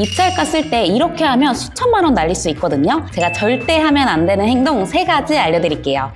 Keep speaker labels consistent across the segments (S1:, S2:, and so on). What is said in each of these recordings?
S1: 입찰가 쓸 때 이렇게 하면 수천만 원 날릴 수 있거든요. 제가 절대 하면 안 되는 행동 3가지 알려드릴게요.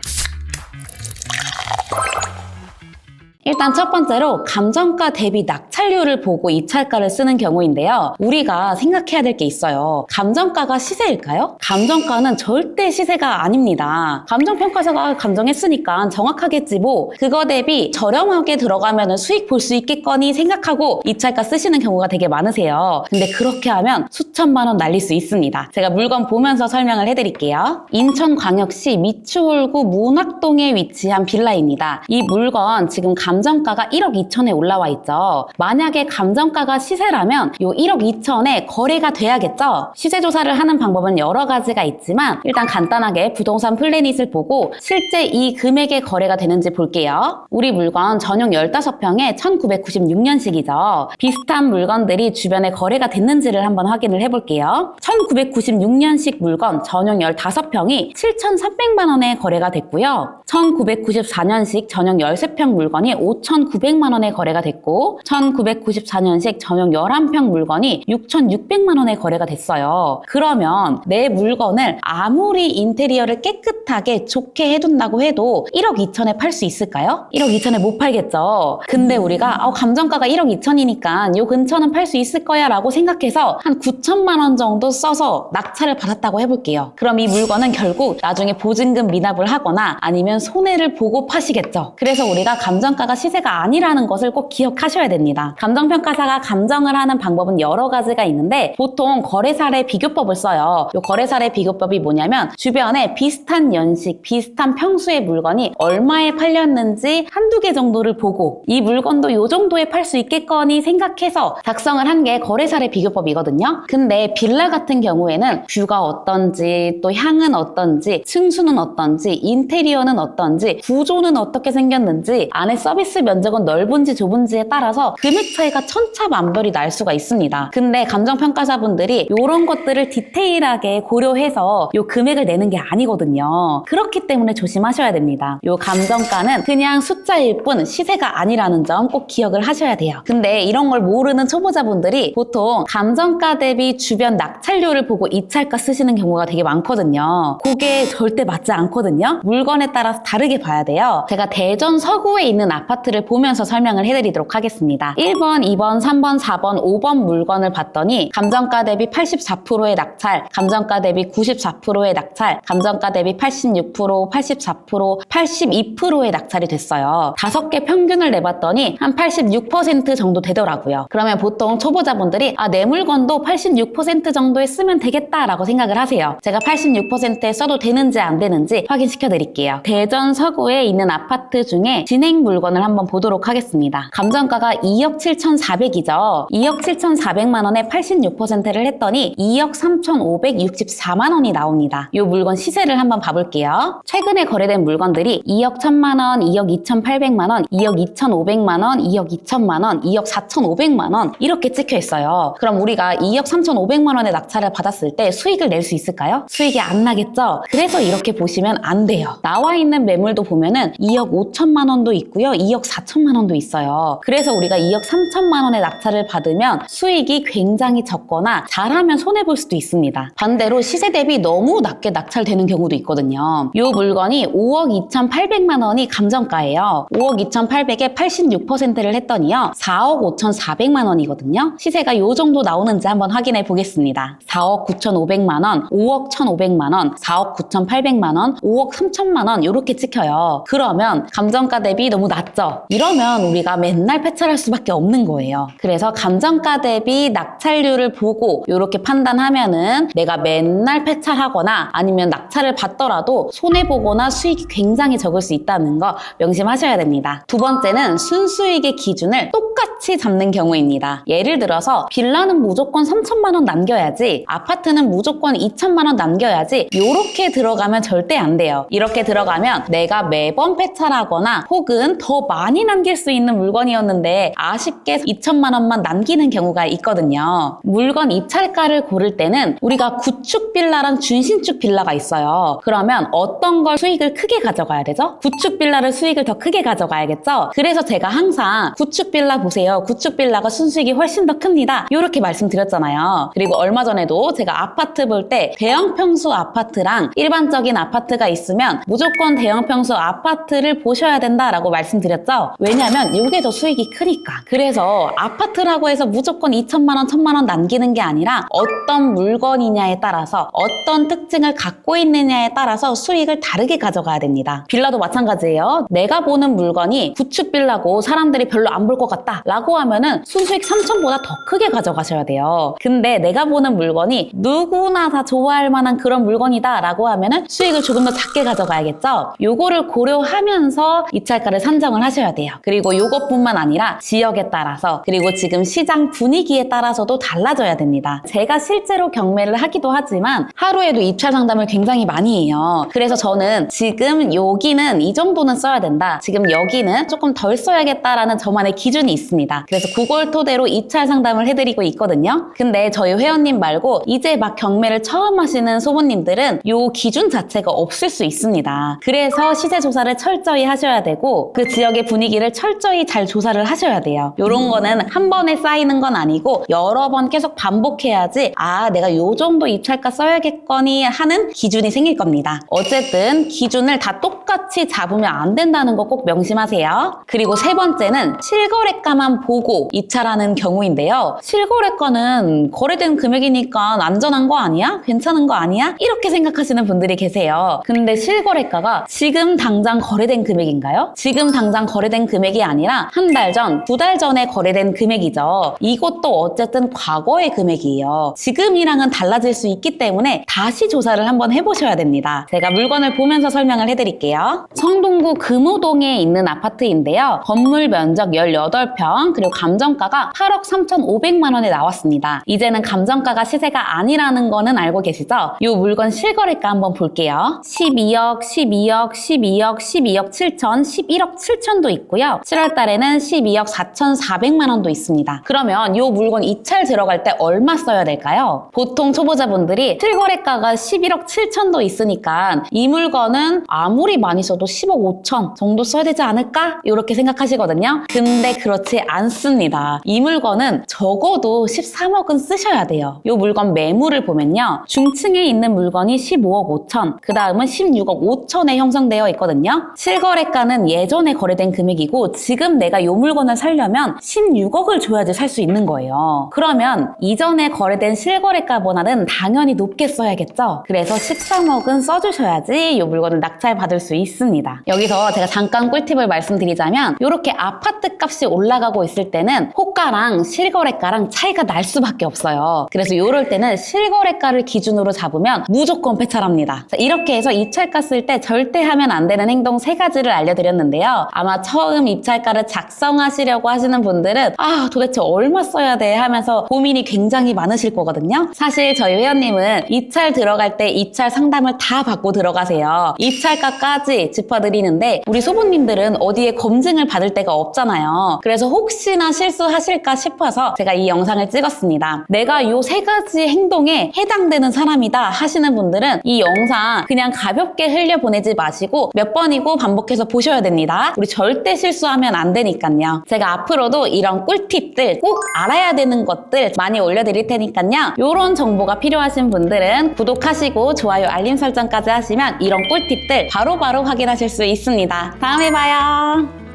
S1: 일단 첫 번째로 감정가 대비 낙찰률을 보고 입찰가를 쓰는 경우인데요. 우리가 생각해야 될 게 있어요. 감정가가 시세일까요? 감정가는 절대 시세가 아닙니다. 감정평가사가 감정했으니까 정확하겠지 뭐. 그거 대비 저렴하게 들어가면 수익 볼 수 있겠거니 생각하고 입찰가 쓰시는 경우가 되게 많으세요. 근데 그렇게 하면 수천만 원 날릴 수 있습니다. 제가 물건 보면서 설명을 해드릴게요. 인천광역시 미추홀구 문학동에 위치한 빌라입니다. 이 물건 지금 감정가가 1억 2천에 올라와 있죠. 만약에 감정가가 시세라면 요 1억 2천에 거래가 돼야겠죠. 시세 조사를 하는 방법은 여러 가지가 있지만 일단 간단하게 부동산 플래닛을 보고 실제 이 금액의 거래가 되는지 볼게요. 우리 물건 전용 15평에 1996년식이죠. 비슷한 물건들이 주변에 거래가 됐는지를 한번 확인을 해볼게요. 1996년식 물건 전용 15평이 7,300만 원에 거래가 됐고요. 1994년식 전용 13평 물건이 5,900만 원에 거래가 됐고 1994년식 전용 11평 물건이 6,600만 원에 거래가 됐어요. 그러면 내 물건을 아무리 인테리어를 깨끗하게 좋게 해둔다고 해도 1억 2천에 팔 수 있을까요? 1억 2천에 못 팔겠죠. 근데 우리가 감정가가 1억 2천이니까 요 근처는 팔 수 있을 거야 라고 생각해서 한 9천만 원 정도 써서 낙찰을 받았다고 해볼게요. 그럼 이 물건은 결국 나중에 보증금 미납을 하거나 아니면 손해를 보고 파시겠죠. 그래서 우리가 감정가가 시세가 아니라는 것을 꼭 기억하셔야 됩니다. 감정평가사가 감정을 하는 방법은 여러 가지가 있는데 보통 거래사례 비교법을 써요. 이 거래사례 비교법이 뭐냐면 주변에 비슷한 연식, 비슷한 평수의 물건이 얼마에 팔렸는지 한두 개 정도를 보고 이 물건도 이 정도에 팔 수 있겠거니 생각해서 작성을 한 게 거래사례 비교법이거든요. 근데 빌라 같은 경우에는 뷰가 어떤지 또 향은 어떤지 층수는 어떤지 인테리어는 어떤지 구조는 어떻게 생겼는지 안에 서비스 면적은 넓은지 좁은지에 따라서 금액 차이가 천차만별이 날 수가 있습니다. 근데 감정평가사분들이 이런 것들을 디테일하게 고려해서 이 금액을 내는 게 아니거든요. 그렇기 때문에 조심하셔야 됩니다. 이 감정가는 그냥 숫자일 뿐 시세가 아니라는 점 꼭 기억을 하셔야 돼요. 근데 이런 걸 모르는 초보자분들이 보통 감정가 대비 주변 낙찰률을 보고 입찰가 쓰시는 경우가 되게 많거든요. 그게 절대 맞지 않거든요. 물건에 따라서 다르게 봐야 돼요. 제가 대전 서구에 있는 아파트를 보면서 설명을 해드리도록 하겠습니다. 1번, 2번, 3번, 4번, 5번 물건을 봤더니 감정가 대비 84%의 낙찰, 감정가 대비 94%의 낙찰, 감정가 대비 86%, 84%, 82%의 낙찰이 됐어요. 5개 평균을 내봤더니 한 86% 정도 되더라고요. 그러면 보통 초보자분들이 내 물건도 86% 정도에 쓰면 되겠다라고 생각을 하세요. 제가 86%에 써도 되는지 안 되는지 확인시켜 드릴게요. 대전 서구에 있는 아파트 중에 진행 물건을 한번 보도록 하겠습니다. 감정가가 2억 7,400이죠. 2억 7,400만 원에 86%를 했더니 2억 3,564만 원이 나옵니다. 이 물건 시세를 한번 봐볼게요. 최근에 거래된 물건들이 2억 1,000만 원, 2억 2,800만 원, 2억 2,500만 원, 2억 2천만 원, 2억 4,500만 원 이렇게 찍혀 있어요. 그럼 우리가 2억 3,500만 원의 낙찰을 받았을 때 수익을 낼 수 있을까요? 수익이 안 나겠죠? 그래서 이렇게 보시면 안 돼요. 나와 있는 매물도 보면은 2억 5천만 원도 있고요. 2억 4천만 원도 있어요. 그래서 우리가 2억 3천만 원의 낙찰을 받으면 수익이 굉장히 적거나 잘하면 손해볼 수도 있습니다. 반대로 시세 대비 너무 낮게 낙찰되는 경우도 있거든요. 이 물건이 5억 2,800만 원이 감정가예요. 5억 2,800에 86%를 했더니요. 4억 5,400만 원이거든요. 시세가 이 정도 나오는지 한번 확인해 보겠습니다. 4억 9,500만 원, 5억 1,500만 원, 4억 9,800만 원, 5억 3천만 원 이렇게 찍혀요. 그러면 감정가 대비 너무 낮죠? 이러면 우리가 맨날 폐찰할 수밖에 없는 거예요. 그래서 감정가 대비 낙찰률을 보고 이렇게 판단하면은 내가 맨날 폐찰하거나 아니면 낙찰을 받더라도 손해보거나 수익이 굉장히 적을 수 있다는 거 명심하셔야 됩니다. 두 번째는 순수익의 기준을 똑같이 잡는 경우입니다. 예를 들어서 빌라는 무조건 3천만 원 남겨야지, 아파트는 무조건 2천만 원 남겨야지 이렇게 들어가면 절대 안 돼요. 이렇게 들어가면 내가 매번 폐찰하거나 혹은 더 많이 남길 수 있는 물건이었는데 아쉽게 2천만 원만 남기는 경우가 있거든요. 물건 입찰가를 고를 때는 우리가 구축 빌라랑 준신축 빌라가 있어요. 그러면 어떤 걸 수익을 크게 가져가야 되죠? 구축 빌라를 수익을 더 크게 가져가야겠죠? 그래서 제가 항상 구축 빌라 보세요. 구축 빌라가 순수익이 훨씬 더 큽니다. 이렇게 말씀드렸잖아요. 그리고 얼마 전에도 제가 아파트 볼 때 대형 평수 아파트랑 일반적인 아파트가 있으면 무조건 대형 평수 아파트를 보셔야 된다라고 말씀드렸죠. 왜냐하면 이게 더 수익이 크니까. 그래서 아파트라고 해서 무조건 2천만 원, 1천만 원 남기는 게 아니라 어떤 물건이냐에 따라서 어떤 특징을 갖고 있느냐에 따라서 수익을 다르게 가져가야 됩니다. 빌라도 마찬가지예요. 내가 보는 물건이 구축 빌라고 사람들이 별로 안 볼 것 같다 라고 하면은 순수익 3천보다 더 크게 가져가셔야 돼요. 근데 내가 보는 물건이 누구나 다 좋아할 만한 그런 물건이다 라고 하면은 수익을 조금 더 작게 가져가야겠죠? 요거를 고려하면서 입찰가를 산정을 하셔야 돼요. 그리고 요것뿐만 아니라 지역에 따라서 그리고 지금 시장 분위기에 따라서도 달라져야 됩니다. 제가 실제로 경매를 하기도 하지만 하루에도 입찰 상담을 굉장히 많이 해요. 그래서 저는 지금 여기는 이 정도는 써야 된다. 지금 여기는 조금 덜 써야겠다라는 저만의 기준이 있습니다. 그래서 그걸 토대로 입찰 상담을 해드리고 있거든요. 근데 저희 회원님 말고 이제 막 경매를 처음 하시는 소모님들은 요 기준 자체가 없을 수 있습니다. 그래서 시세 조사를 철저히 하셔야 되고 그 지역의 분위기를 철저히 잘 조사를 하셔야 돼요. 요런 거는 한 번에 쌓이는 건 아니고 여러 번 계속 반복해야지 아 내가 요 정도 입찰가 써야겠거니 하는 기준이 생길 겁니다. 어쨌든 기준을 다 똑같이 잡으면 안 된다는 거 꼭 명심하세요. 그리고 세 번째는 실거래가만 보고 입찰하는 경우인데요. 실거래가는 거래된 금액이니까 안전한 거 아니야? 괜찮은 거 아니야? 이렇게 생각하시는 분들이 계세요. 근데 실거래가가 지금 당장 거래된 금액인가요? 지금 당장 거래된 금액이 아니라 한 달 전, 2달 전에 거래된 금액이죠. 이것도 어쨌든 과거의 금액이에요. 지금이랑은 달라질 수 있기 때문에 다시 조사를 한번 해보셔야 됩니다. 제가 물건을 보면서 설명을 해드릴게요. 성동구 금호동에 있는 아파트인데요. 건물 면적 18평 그리고 감정가가 8억 3,500만 원에 나왔습니다. 이제는 감정가가 시세가 아니라는 거는 알고 계시죠? 이 물건 실거래가 한번 볼게요. 12억, 12억, 12억, 12억 7천, 11억 7천도 있고요. 7월 달에는 12억 4,400만 원도 있습니다. 그러면 이 물건 입찰 들어갈 때 얼마 써야 될까요? 보통 초보자분들이 실거래가가 11억 7천도 있으니까 이 물건은 아무리 많이 써도 10억 5천 정도 써야 되지 않을까? 이렇게 생각하시거든요. 근데 그렇지 않습니다. 이 물건은 적어도 13억은 쓰셔야 돼요. 이 물건 매물을 보면요. 중층에 있는 물건이 15억 5천, 그 다음은 16억 5천에 형성되어 있거든요. 실거래가는 예전에 거래된 금액이고 지금 내가 이 물건을 살려면 16억을 줘야지 살 수 있는 거예요. 그러면 이전에 거래된 실거래가보다는 당연히 높게 써야겠죠? 그래서 13억은 써주셔야지 이 물건을 낙찰받을 수 있습니다. 여기서 제가 잠깐 꿀팁을 말씀드리자면 이렇게 아파트 값이 올라가고 있을 때는 호가랑 실거래가랑 차이가 날 수밖에 없어요. 그래서 이럴 때는 실거래가를 기준으로 잡으면 무조건 폐찰합니다. 자, 이렇게 해서 입찰가 쓸 때 절대 하면 안 되는 행동 3가지를 알려드렸는데요. 아마 처음 입찰가를 작성하시려고 하시는 분들은 아 도대체 얼마 써야 돼 하면서 고민이 굉장히 많으실 거거든요. 사실 저희 회원님은 입찰 들어갈 때 입찰 상담을 다 받고 들어가세요. 입찰가까지 짚어드리는데 우리 소부님들은 어디에 검증을 받을 데가 없잖아요. 그래서 혹시나 실수하실까 싶어서 제가 이 영상을 찍었습니다. 내가 이 3가지 행동에 해당되는 사람이다 하시는 분들은 이 영상 그냥 가볍게 흘려보내지 마시고 몇 번이고 반복해서 보셔야 됩니다. 우리 절대 실수하면 안 되니까요. 제가 앞으로도 이런 꿀팁들 꼭 알아야 되는 것들 많이 올려드릴 테니까요. 이런 정보가 필요하신 분들은 구독하시고 좋아요 알림 설정까지 하시면 이런 꿀팁들 바로바로 확인하실 수 있습니다. 다음에 봐요.